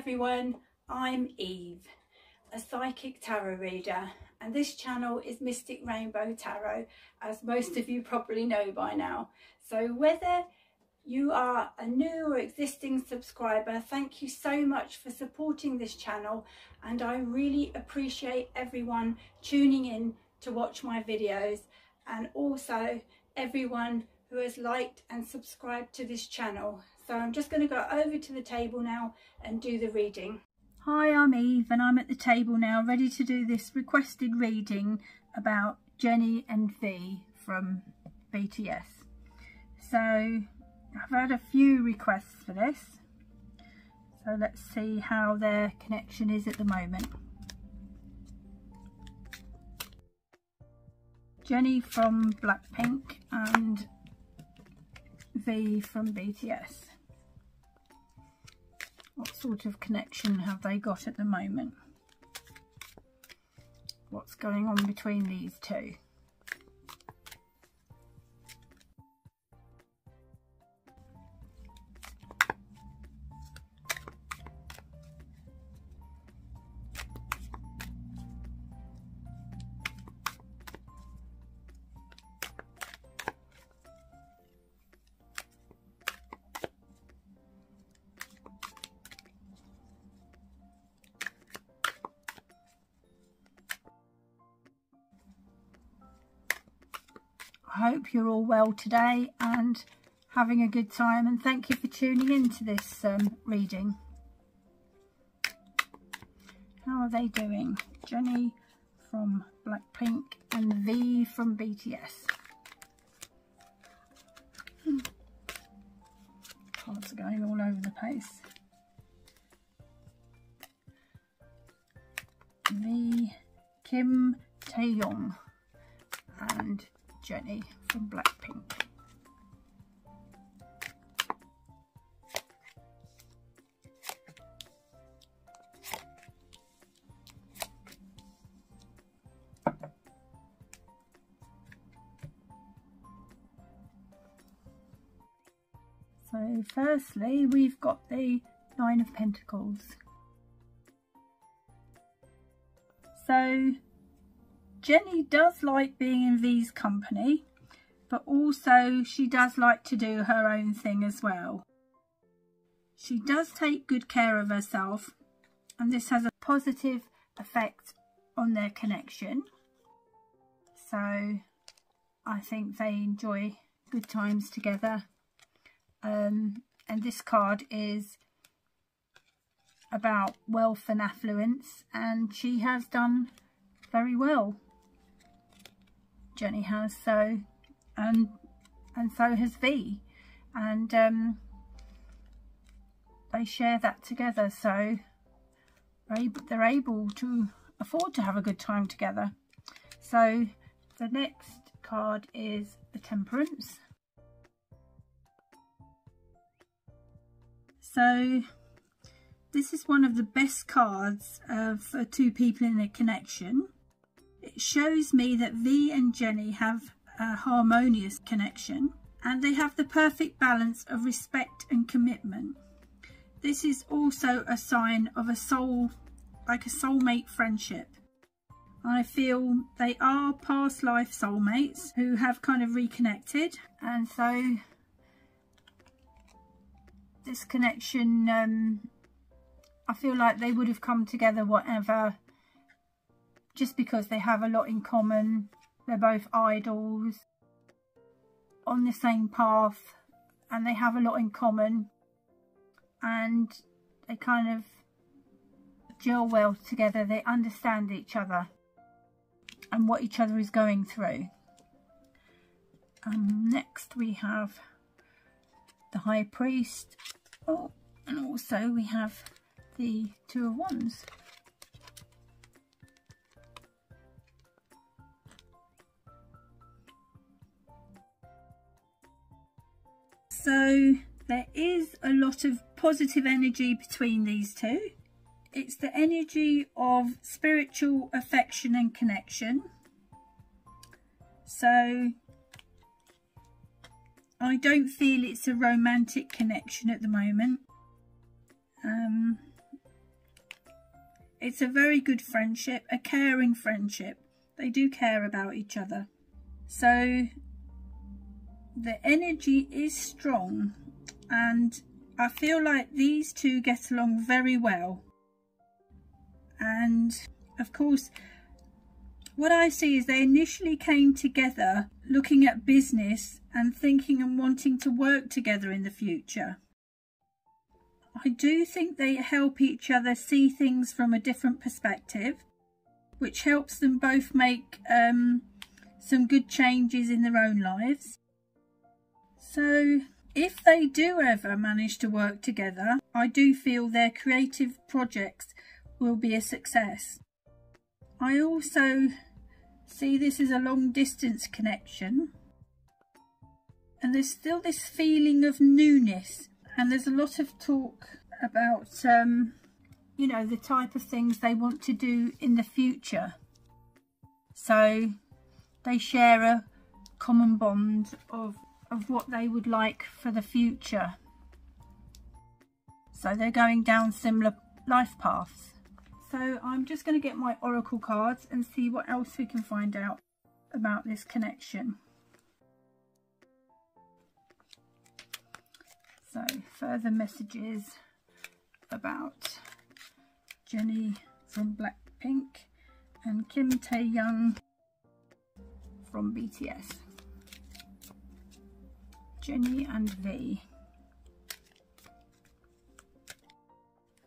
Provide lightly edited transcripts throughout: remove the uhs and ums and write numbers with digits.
everyone, I'm Eve, a psychic tarot reader, and this channel is Mystic Rainbow Tarot, as most of you probably know by now. So whether you are a new or existing subscriber, thank you so much for supporting this channel, and I really appreciate everyone tuning in to watch my videos, and also everyone who has liked and subscribed to this channel. So I'm just going to go over to the table now and do the reading. Hi, I'm Eve and I'm at the table now ready to do this requested reading about Jennie and V from BTS. So I've had a few requests for this, so let's see how their connection is at the moment. Jennie from BLACKPINK and V from BTS. What sort of connection have they got at the moment? What's going on between these two? I hope you're all well today and having a good time, and thank you for tuning in to this reading. How are they doing? Jennie from BLACKPINK and V from BTS. Cards are going all over the place. V, Kim TAEHYUNG and Jennie from BLACKPINK. So firstly, we've got the Nine of Pentacles. So Jennie does like being in V's company, but also she does like to do her own thing as well. She does take good care of herself, and this has a positive effect on their connection. So I think they enjoy good times together. And this card is about wealth and affluence, and she has done very well. Jennie has, so and so has V, and they share that together, so they're able to afford to have a good time together. So the next card is the Temperance. So this is one of the best cards for two people in a connection. It shows me that V and Jennie have a harmonious connection, and they have the perfect balance of respect and commitment. This is also a sign of a soulmate friendship. I feel they are past life soulmates who have kind of reconnected, and so this connection, I feel like they would have come together whatever, just because they have a lot in common. They're both idols on the same path, and they have a lot in common, and they kind of gel well together. They understand each other and what each other is going through. Next we have the High Priest, and also we have the Two of Wands. So there is a lot of positive energy between these two. It's the energy of spiritual affection and connection. So I don't feel it's a romantic connection at the moment. it's a very good friendship, a caring friendship. They do care about each other. So the energy is strong, and I feel like these two get along very well. And of course, what I see is they initially came together looking at business and thinking and wanting to work together in the future. I do think they help each other see things from a different perspective, which helps them both make some good changes in their own lives. So if they do ever manage to work together, I do feel their creative projects will be a success. I also see this as a long distance connection, and there's still this feeling of newness, and there's a lot of talk about you know, the type of things they want to do in the future. So they share a common bond of what they would like for the future. So they're going down similar life paths. So I'm just going to get my oracle cards and see what else we can find out about this connection. So further messages about Jennie from BLACKPINK and TAEHYUNG from BTS. Jennie and V.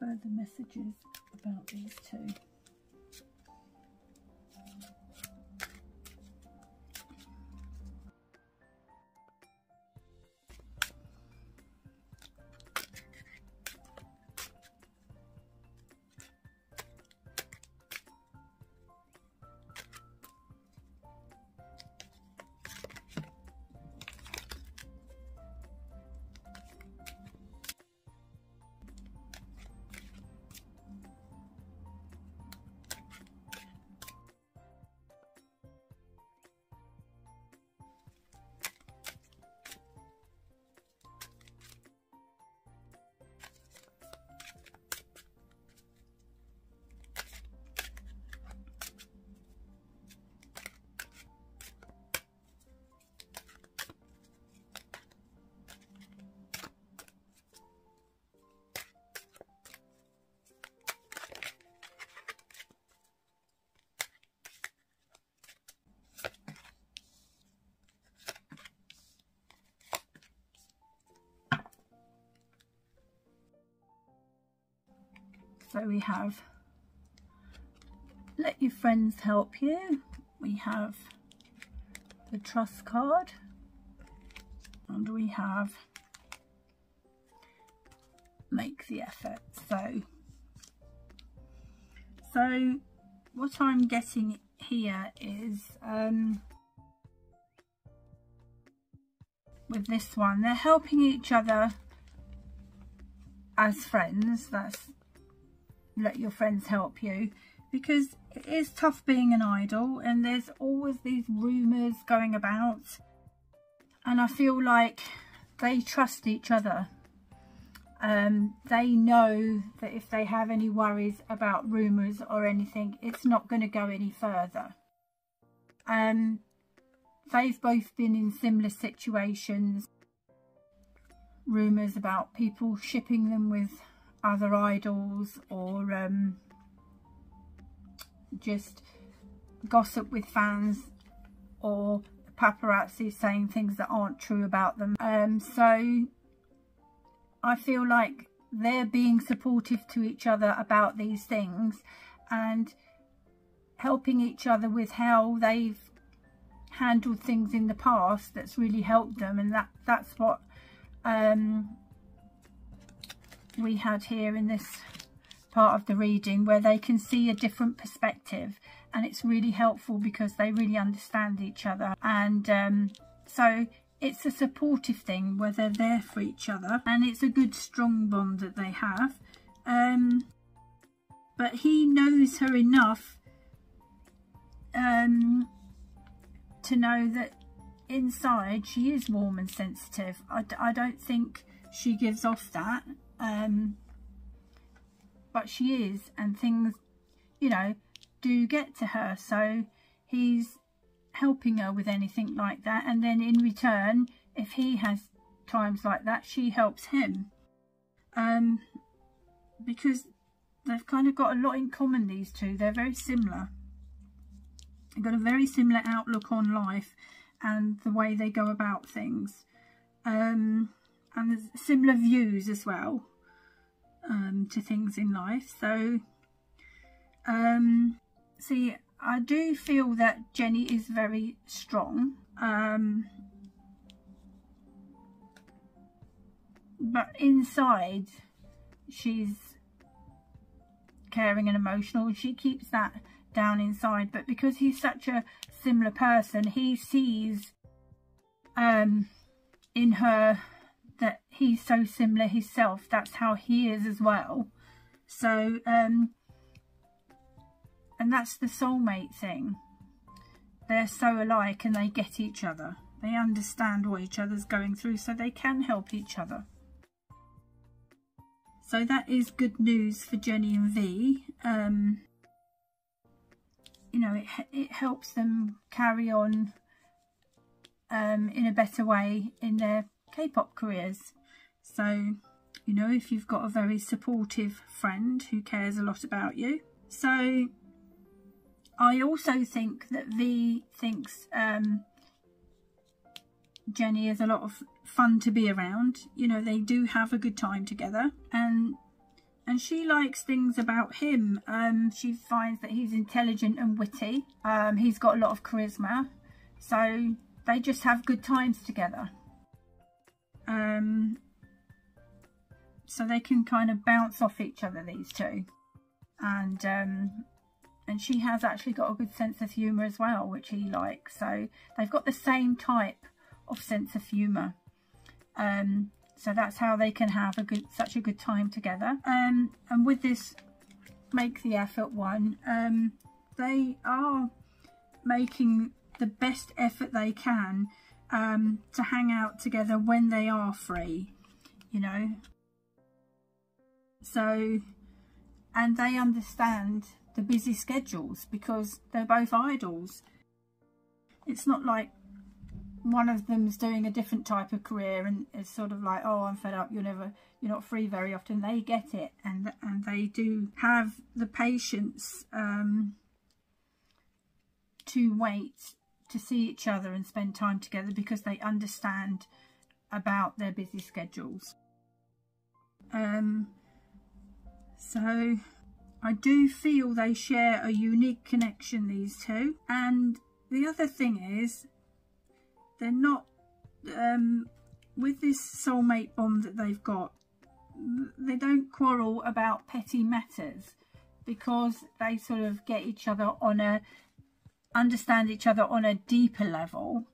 Further messages about these two. So we have let your friends help you. We have the trust card, and we have make the effort. So what I'm getting here is with this one, they're helping each other as friends. That's let your friends help you, because it is tough being an idol and there's always these rumours going about, and I feel like they trust each other. They know that if they have any worries about rumours or anything, it's not going to go any further. They've both been in similar situations, rumours about people shipping them with other idols, or just gossip with fans, or paparazzi saying things that aren't true about them. So I feel like they're being supportive to each other about these things and helping each other with how they've handled things in the past that's really helped them, and that's what we had here in this part of the reading, where they can see a different perspective, and it's really helpful because they really understand each other. And so it's a supportive thing where they're there for each other, and it's a good strong bond that they have. But he knows her enough to know that inside she is warm and sensitive. I don't think she gives off that, but she is, and things you know, do get to her. So he's helping her with anything like that, and then in return, if he has times like that, she helps him. Because they've kind of got a lot in common, these two. They're very similar. They've got a very similar outlook on life and the way they go about things. And there's similar views as well to things in life. So, see, I do feel that Jennie is very strong. But inside, she's caring and emotional, and she keeps that down inside. But because he's such a similar person, he sees in her that he's so similar himself. That's how he is as well. So and that's the soulmate thing. They're so alike and they get each other. They understand what each other's going through, so they can help each other. So that is good news for Jennie and V. You know, it helps them carry on in a better way in their K-pop careers. So, you know, if you've got a very supportive friend who cares a lot about you. So I also think that V thinks Jennie is a lot of fun to be around. You know, they do have a good time together, and she likes things about him. She finds that he's intelligent and witty. He's got a lot of charisma, so they just have good times together. So they can kind of bounce off each other, these two. And she has actually got a good sense of humour as well, which he likes. So they've got the same type of sense of humour. So that's how they can have such a good time together. And with this Make the Effort one, they are making the best effort they can to hang out together when they are free, you know. So, and they understand the busy schedules because they're both idols. It's not like one of them's doing a different type of career and it's sort of like, oh, I'm fed up, you're not free very often. They get it, and they do have the patience to wait to see each other and spend time together because they understand about their busy schedules. So I do feel they share a unique connection, these two. And the other thing is, they're not, with this soulmate bond that they've got, they don't quarrel about petty matters because they sort of get each other on a, understand each other on a deeper level.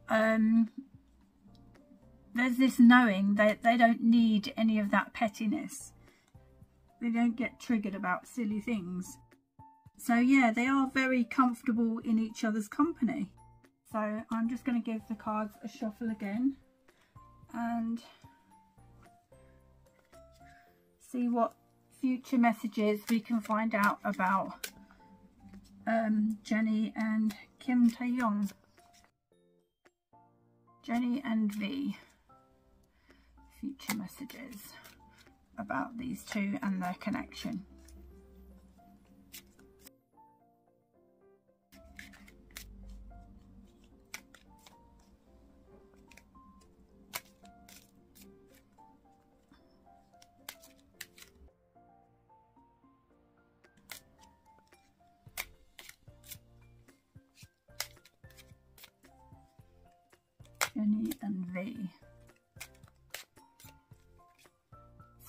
There's this knowing that they don't need any of that pettiness. They don't get triggered about silly things. So yeah, they are very comfortable in each other's company. So I'm just going to give the cards a shuffle again and see what future messages we can find out about Jennie and Kim TAEHYUNG. Jennie and V. Future messages about these two and their connection. Jennie and V.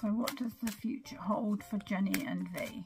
So what does the future hold for Jennie and V?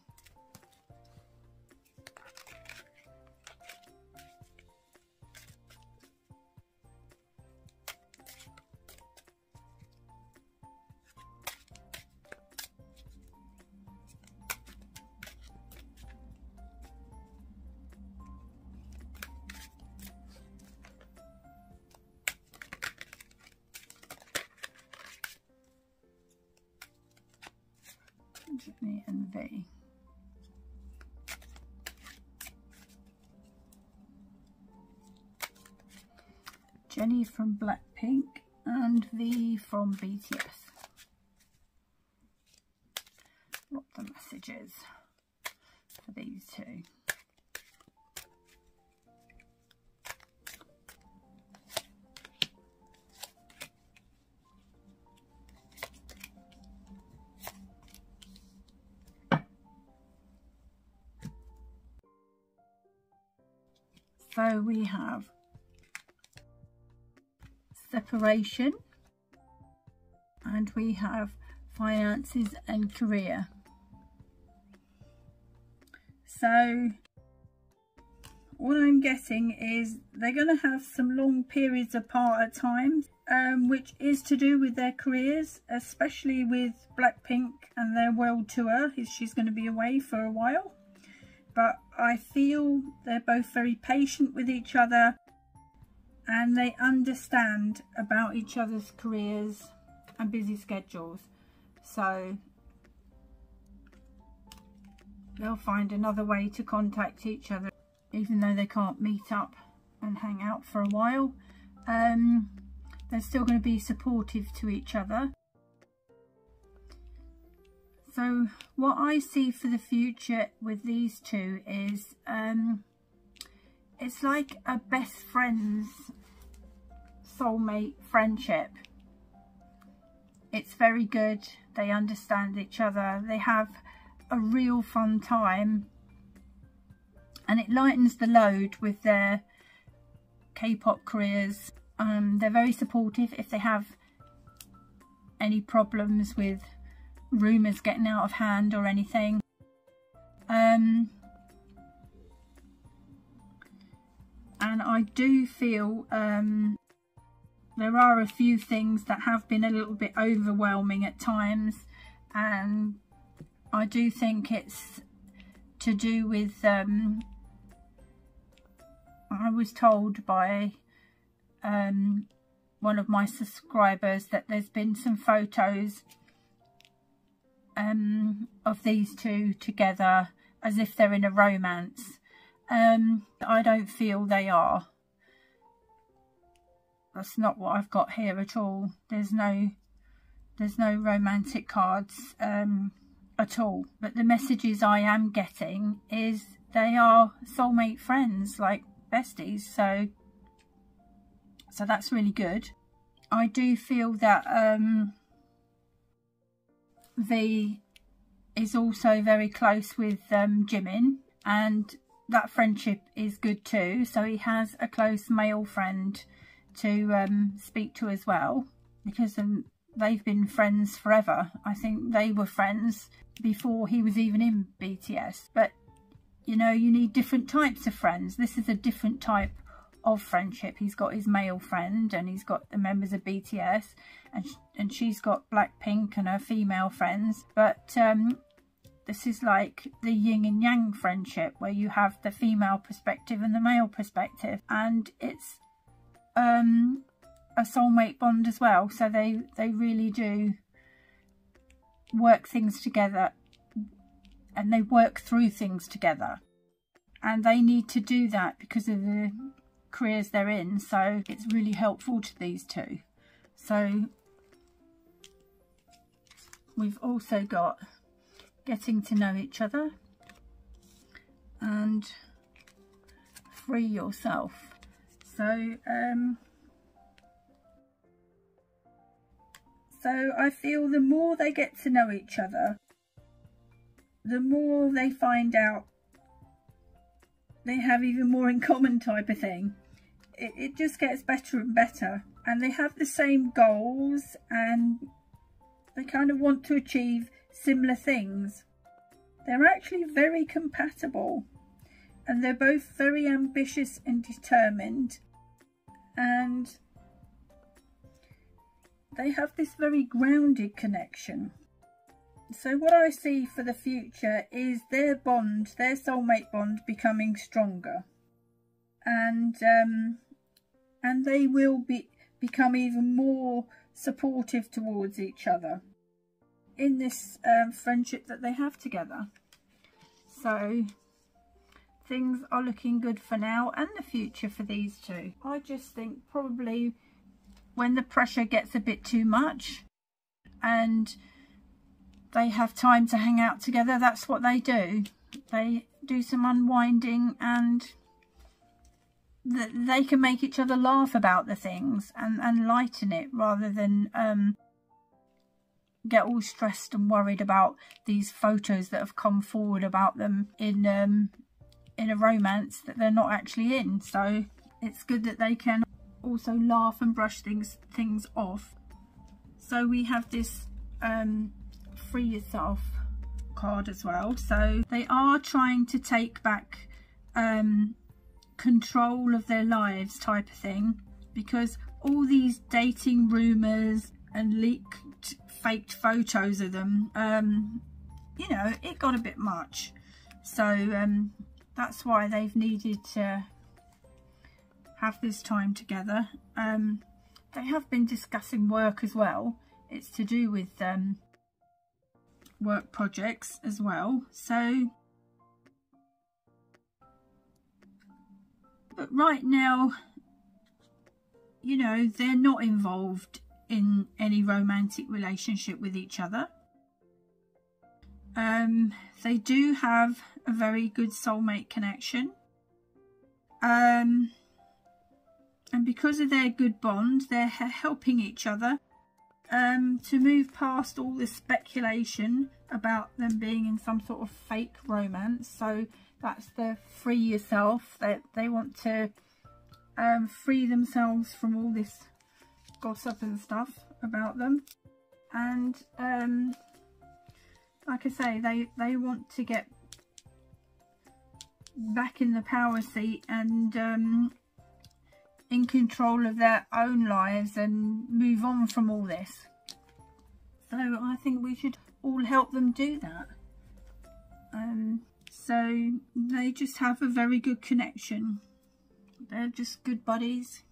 Jennie and V. Jennie from BLACKPINK and V from BTS. What the messages for these two. So we have separation and we have finances and career. So what I'm getting is they're going to have some long periods apart at times, which is to do with their careers, especially with BLACKPINK and their world tour. She's going to be away for a while. But I feel they're both very patient with each other and they understand about each other's careers and busy schedules. So they'll find another way to contact each other, even though they can't meet up and hang out for a while. They're still going to be supportive to each other. So what I see for the future with these two is it's like a best friends, soulmate friendship. It's very good. They understand each other. They have a real fun time. And it lightens the load with their K-pop careers. They're very supportive if they have any problems with rumours getting out of hand or anything. And I do feel there are a few things that have been a little bit overwhelming at times, and I do think it's to do with I was told by one of my subscribers that there's been some photos of these two together as if they're in a romance. I don't feel they are. That's not what I've got here at all. There's no romantic cards at all. But the messages I am getting is they are soulmate friends, like besties. So that's really good. I do feel that V is also very close with Jimin, and that friendship is good too. So he has a close male friend to speak to as well, because they've been friends forever. I think they were friends before he was even in BTS. But you know, you need different types of friends. This is a different type of friendship. He's got his male friend and he's got the members of BTS, and she's got BLACKPINK and her female friends. But this is like the yin and yang friendship, where you have the female perspective and the male perspective, and it's a soulmate bond as well. So they really do work things together, and they work through things together, and they need to do that because of the careers they're in. So it's really helpful to these two. So we've also got getting to know each other and free yourself. So I feel the more they get to know each other, the more they find out they have even more in common, type of thing. It just gets better and better, and they have the same goals and they kind of want to achieve similar things. They're actually very compatible, and they're both very ambitious and determined, and they have this very grounded connection. So what I see for the future is their bond, their soulmate bond, becoming stronger, and they will become even more supportive towards each other in this friendship that they have together. So things are looking good for now and the future for these two. I just think probably when the pressure gets a bit too much and they have time to hang out together, that's what they do. They do some unwinding, and they can make each other laugh about the things and lighten it, rather than get all stressed and worried about these photos that have come forward about them in a romance that they're not actually in. So it's good that they can also laugh and brush things off. So we have this free yourself card as well. So they are trying to take back control of their lives, type of thing, because all these dating rumours and leaked faked photos of them, you know, it got a bit much. So that's why they've needed to have this time together. They have been discussing work as well. It's to do with work projects as well. So, but right now, you know, they're not involved in any romantic relationship with each other. They do have a very good soulmate connection. And because of their good bond, they're helping each other to move past all this speculation about them being in some sort of fake romance. So that's the free yourself. They want to free themselves from all this gossip and stuff about them. And like I say, they want to get back in the power seat and in control of their own lives and move on from all this. So I think we should all help them do that. So they just have a very good connection. They're just good buddies,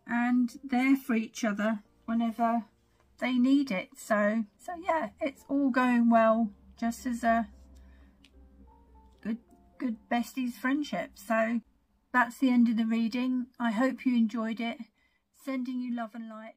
and they're for each other whenever they need it. So yeah, it's all going well, just as a good besties friendship. So that's the end of the reading. I hope you enjoyed it. Sending you love and light.